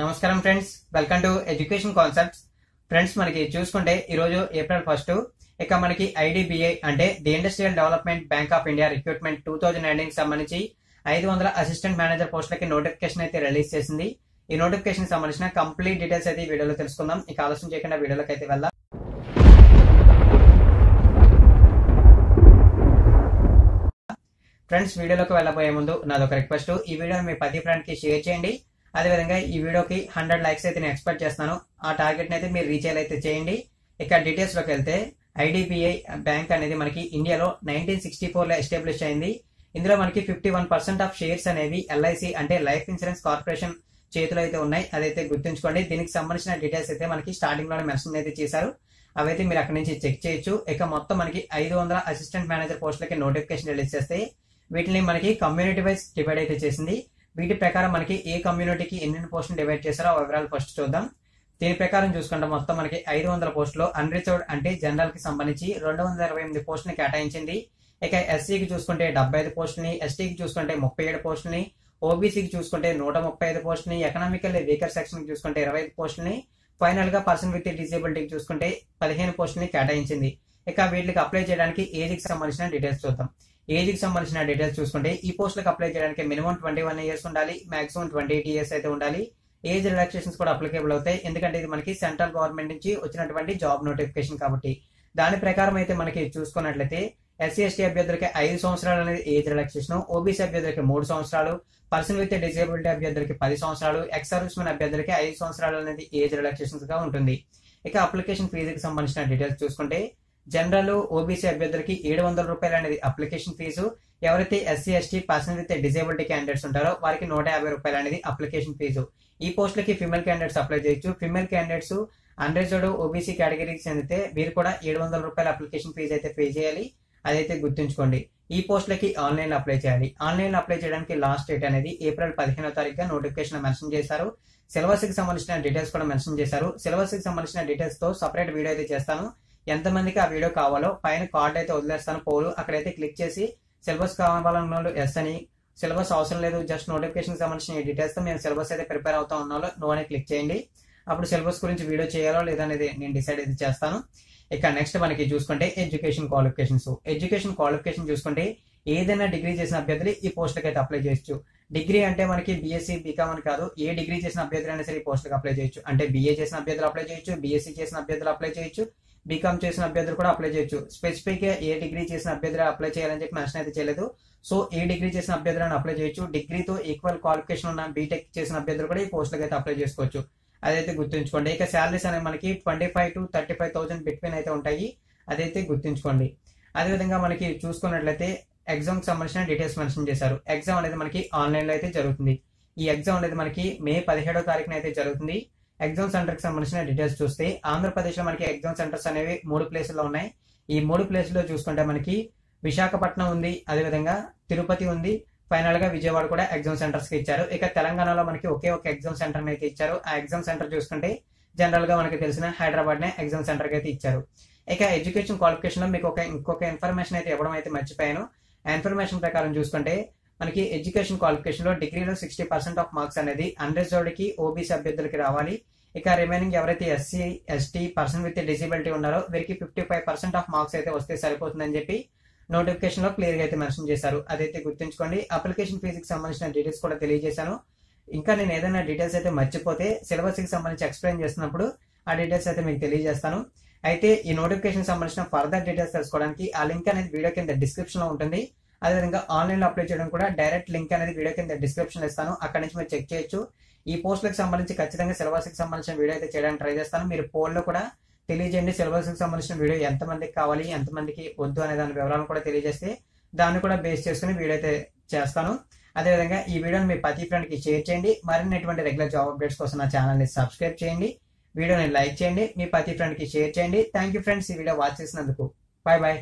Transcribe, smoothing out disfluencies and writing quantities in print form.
నమస్కారం friends, welcome to education concepts. Friends, మనకి చూసుకుంటే ఈరోజు ఏప్రిల్ 1 ఇక మనకి ఐడిబిఐ అంటే the industrial development bank of India recruitment 2019 సంబంధించి 500 అసిస్టెంట్ మేనేజర్ పోస్టులకి నోటిఫికేషన్ అయితే రిలీజ్ చేసింది. ఈ నోటిఫికేషన్ సంబంధించిన కంప్లీట్ డీటెయిల్స్ అయితే ఈ వీడియోలో తెలుసుకుందాం. ఇక ఆలస్యం చేయకుండా వీడియోలోకి అయితే వెళ్దాం. ఫ్రెండ్స్, వీడియోలోకి వెళ్ళబోయే ముందు నాదొక రిక్వెస్ట్, ఈ వీడియోని మీ 10 ఫ్రెండ్ కి షేర్ చేయండి. అదేవిధంగా ఈ వీడియోకి 100 లైక్స్ అయితే నేను ఎక్స్పెక్ట్ చేస్తున్నాను. ఆ టార్గెట్ అయితే మీరు రీచ్ అయితే చేయండి. ఇక డీటెయిల్స్ లోకి వెళ్తే ఐడిబిఐ బ్యాంక్ అనేది మనకి ఇండియాలో 1964 లో ఎస్టాబ్లిష్ అయింది. ఇందులో మనకి 51% ఆఫ్ షేర్స్ అనేవి ఎల్ఐసి అంటే లైఫ్ ఇన్సూరెన్స్ కార్పొరేషన్ చేతిలో అయితే ఉన్నాయి. అదైతే గుర్తుంచుకోండి. దీనికి సంబంధించిన డీటెయిల్స్ అయితే మనకి స్టార్టింగ్ లోనే మెన్షన్ అయితే చేశారు. అవైతే మీరు అక్కడి నుంచి చెక్ చేయొచ్చు. ఇక మొత్తం మనకి 500 అసిస్టెంట్ మేనేజర్ పోస్టులకి నోటిఫికేషన్ రిలీజ్ చేస్తే వీటిని మనకి కమ్యూనిటీ వైజ్ డివైడ్ అయితే చేసింది. వీటి ప్రకారం మనకి ఏ కమ్యూనిటీకి ఎన్ని పోస్టులు డివైడ్ చేశారో ఆ వివరాలు ఫస్ట్ చూద్దాం. దీని ప్రకారం చూసుకుంటే మొత్తం మనకి 500 పోస్టులు అన్రిజర్వ్డ్ అంటే జనరల్ కి సంబంధించి 228 పోస్టులు కేటాయించింది. ఇక ఎస్సీకి చూసుకుంటే 75 పోస్టులని, ఎస్టీకి చూసుకుంటే 37 పోస్టులని, ఓబీసీకి చూసుకుంటే 135 పోస్టులని, ఎకనామికల్ వీకర్ సెక్షన్ కి చూసుకుంటే 25 పోస్టులని, ఫైనల్ గా పర్సన్ విత్ డిసేబిలిటీకి చూసుకుంటే 15 పోస్టులని కేటాయించింది. ఇక వీటికి అప్లై చేయడానికి ఏజ్ కి సంబంధించిన డీటెయిల్స్ చూద్దాం. ఏజ్ కి సంబంధించిన డీటెయిల్స్ చూసుకుంటే ఈ పోస్టులకు అప్లై చేయడానికి మినిమం 21 ఇయర్స్ ఉండాలి, మాక్సిమం 28 ఇయర్స్ అయితే ఉండాలి. ఏజ్ రిలాక్సేషన్స్ కూడా అప్లికేబుల్ అవుతాయి, ఎందుకంటే ఇది మనకి సెంట్రల్ గవర్నమెంట్ నుంచి వచ్చినటువంటి జాబ్ నోటిఫికేషన్ కాబట్టి. దాని ప్రకారం అయితే మనకి చూసుకున్నట్లయితే ఎస్సీ ఎస్టీ అభ్యర్థులకి 5 సంవత్సరాలు అనేది ఏజ్ రిలాక్సేషన్, ఓబీసీ అభ్యర్థులకి 3 సంవత్సరాలు, పర్సన్ విత్ డిసేబిలిటీ అభ్యర్థులకి 10 సంవత్సరాలు, ఎక్స్ సర్వీస్ మెన్ అభ్యర్థులకి 5 సంవత్సరాలు అనేది ఏజ్ రిలాక్సేషన్స్ గా ఉంటుంది. ఇక అప్లికేషన్ ఫీజుకి సంబంధించిన డీటెయిల్స్ చూసుకుంటే జనరల్ ఓబీసీ అభ్యర్థులకి 700 రూపాయలు అనేది అప్లికేషన్ ఫీజు. ఎవరైతే SC ST person with disability candidates ఉంటారో వారికి 150 రూపాయలు అనేది అప్లికేషన్ ఫీజు. ఈ పోస్టులకి ఫిమేల్ క్యాండిడేట్స్ అప్లై చేయొచ్చు. ఫిమేల్ క్యాండిడేట్స్ అన్రిజర్వ్డ్ ఓబీసీ కేటగిరీకి చెందితే వీరు కూడా 700 రూపాయల అప్లికేషన్ ఫీజు అయితే పే చేయాలి. అదైతే గుర్తుంచుకోండి. ఈ పోస్టులకి ఆన్లైన్ అప్లై చేయాలి. ఆన్లైన్ అప్లై చేయడానికి లాస్ట్ డేట్ అనేది ఏప్రిల్ 15వ తారీఖుగా నోటిఫికేషన్ మెన్షన్ చేశారు. సిలబస్ కి సంబంధించిన డీటెయిల్స్ కూడా మెన్షన్ చేశారు. సిలబస్ కి సంబంధించిన డీటెయిల్స్ తో సపరేట్ వీడియో అయితే చేస్తాను. ఎంతమందికి ఆ వీడియో కావాలో పైన కార్డ్ అయితే వదిలేస్తాను పోలు, అక్కడైతే క్లిక్ చేసి సిలబస్ కావాలన్న వాళ్ళు ఎస్ అని, సిలబస్ అవసరం లేదు జస్ట్ నోటిఫికేషన్ సంబంధించిన డీటెయిల్స్ తో మేము సిలబస్ అయితే ప్రిపేర్ అవుతా ఉన్నాలో నో అని క్లిక్ చేయండి. అప్పుడు సిలబస్ గురించి వీడియో చేయాలో లేదా అనేది నేను డిసైడ్ అయితే చేస్తాను. ఇక నెక్స్ట్ మనకి చూసుకుంటే ఎడ్యుకేషన్ క్వాలిఫికేషన్స్. ఎడ్యుకేషన్ క్వాలిఫికేషన్ చూసుకుంటే ఏదైనా డిగ్రీ చేసిన అభ్యర్థులు ఈ పోస్టులకు అయితే అప్లై చేయొచ్చు. డిగ్రీ అంటే మనకి బీఎస్సీ బీకామ్ అని కాదు, ఏ డిగ్రీ చేసిన అభ్యర్థులు అయినా సరే ఈ పోస్టులకు అప్లై చేయొచ్చు. అంటే బీఏ చేసిన అభ్యర్థులు అప్లై చేయొచ్చు, బీఎస్సీ చేసిన అభ్యర్థులు అప్లై చేయొచ్చు, బీకామ్ చేసిన అభ్యర్థులు కూడా అప్లై చేయొచ్చు. స్పెసిఫిక్ గా ఏ డిగ్రీ చేసిన అభ్యర్థులు అప్లై చేయాలని చెప్పి మెన్షన్ అయితే చేయలేదు. సో ఏ డిగ్రీ చేసిన అభ్యర్థులను అప్లై చేయొచ్చు. డిగ్రీతో ఈక్వల్ క్వాలిఫికేషన్ ఉన్న బీటెక్ చేసిన అభ్యర్థులు కూడా ఈ పోస్టులకు అయితే అప్లై చేసుకోవచ్చు. అదైతే గుర్తుంచుకోండి. ఇక శాలరీస్ అనేవి మనకి 25,000 to 35,000 బిట్వీన్ అయితే ఉంటాయి. అదైతే గుర్తుంచుకోండి. అదేవిధంగా మనకి చూసుకున్నట్లయితే ఎగ్జామ్ కి సంబంధించిన డీటెయిల్స్ మెన్షన్ చేశారు. ఎగ్జామ్ అనేది మనకి ఆన్లైన్ లో అయితే జరుగుతుంది. ఈ ఎగ్జామ్ అనేది మనకి మే 17వ తారీఖున అయితే జరుగుతుంది. ఎగ్జామ్ సెంటర్ కి సంబంధించిన డీటెయిల్స్ చూస్తే ఆంధ్రప్రదేశ్ లో మనకి ఎగ్జామ్ సెంటర్స్ అనేవి 3 ప్లేసుల్లో ఉన్నాయి. ఈ 3 ప్లేసుల్లో చూసుకుంటే మనకి విశాఖపట్నం ఉంది, అదేవిధంగా తిరుపతి ఉంది, ఫైనల్ గా విజయవాడ కూడా ఎగ్జామ్ సెంటర్స్ కి ఇచ్చారు. ఇక తెలంగాణలో మనకి ఒకే ఒక ఎగ్జామ్ సెంటర్ అయితే ఇచ్చారు. ఆ ఎగ్జామ్ సెంటర్ చూసుకుంటే జనరల్ గా మనకి తెలిసిన హైదరాబాద్ నే ఎగ్జామ్ సెంటర్ కి అయితే ఇచ్చారు. ఇక ఎడ్యుకేషన్ క్వాలిఫికేషన్ లో మీకు ఇంకొక ఇన్ఫర్మేషన్ అయితే ఇవ్వడం అయితే మర్చిపోయాను. ఆ ఇన్ఫర్మేషన్ ప్రకారం చూసుకుంటే మనకి ఎడ్యుకేషన్ క్వాలిఫికేషన్ లో డిగ్రీలో 60% ఆఫ్ మార్క్స్ అనేది అన్రిజర్వ్డ్ కి ఓబీసీ అభ్యర్థులకి రావాలి. ఇక రిమైనింగ్ ఎవరైతే SC ST person with disability ఉన్నారో వీరికి 55% ఆఫ్ మార్క్స్ అయితే వస్తే సరిపోతుందని చెప్పి నోటిఫికేషన్ లో క్లియర్ గా అయితే మెన్షన్ చేశారు. అదైతే గుర్తుంచుకోండి. అప్లికేషన్ ఫీజుకి సంబంధించిన డీటెయిల్స్ కూడా తెలియజేశాను. ఇంకా నేను ఏదైనా డీటెయిల్స్ అయితే మర్చిపోతే సిలబస్ కి సంబంధించి ఎక్స్ప్లెయిన్ చేస్తున్నప్పుడు ఆ డీటెయిల్స్ అయితే మీకు తెలియజేస్తాను. అయితే ఈ నోటిఫికేషన్ సంబంధించిన ఫర్దర్ డీటెయిల్స్ తెలుసుకోవడానికి ఆ లింక్ అనేది వీడియో కింద డిస్క్రిప్షన్ లో ఉంటుంది. అదేవిధంగా ఆన్లైన్ లో అప్లై చేయడం కూడా డైరెక్ట్ లింక్ అనేది వీడియో కింద డిస్క్రిప్షన్ ఇస్తాను. అక్కడ నుంచి మీరు చెక్ చేయొచ్చు. ఈ పోస్టులకు సంబంధించి ఖచ్చితంగా సిలబస్ కి సంబంధించిన వీడియో అయితే చేయడానికి ట్రై చేస్తాను. మీరు పోల్లో కూడా తెలియజేయండి సిలబస్ కి సంబంధించిన వీడియో ఎంతమందికి కావాలి, ఎంతమందికి వద్దు అనే దాని వివరాలను కూడా తెలియజేస్తే దాన్ని కూడా బేస్ చేసుకుని వీడియో అయితే చేస్తాను. అదేవిధంగా ఈ వీడియోని మీ ప్రతి ఫ్రెండ్ కి షేర్ చేయండి. మరిన్ని రెగ్యులర్ జాబ్ అప్డేట్స్ కోసం నా ఛానల్ ని సబ్స్క్రైబ్ చేయండి. వీడియోని లైక్ చేయండి, మీ ప్రతి ఫ్రెండ్ కి షేర్ చేయండి. థ్యాంక్ యూ ఫ్రెండ్స్, ఈ వీడియో వాచ్ చేసినందుకు. By by.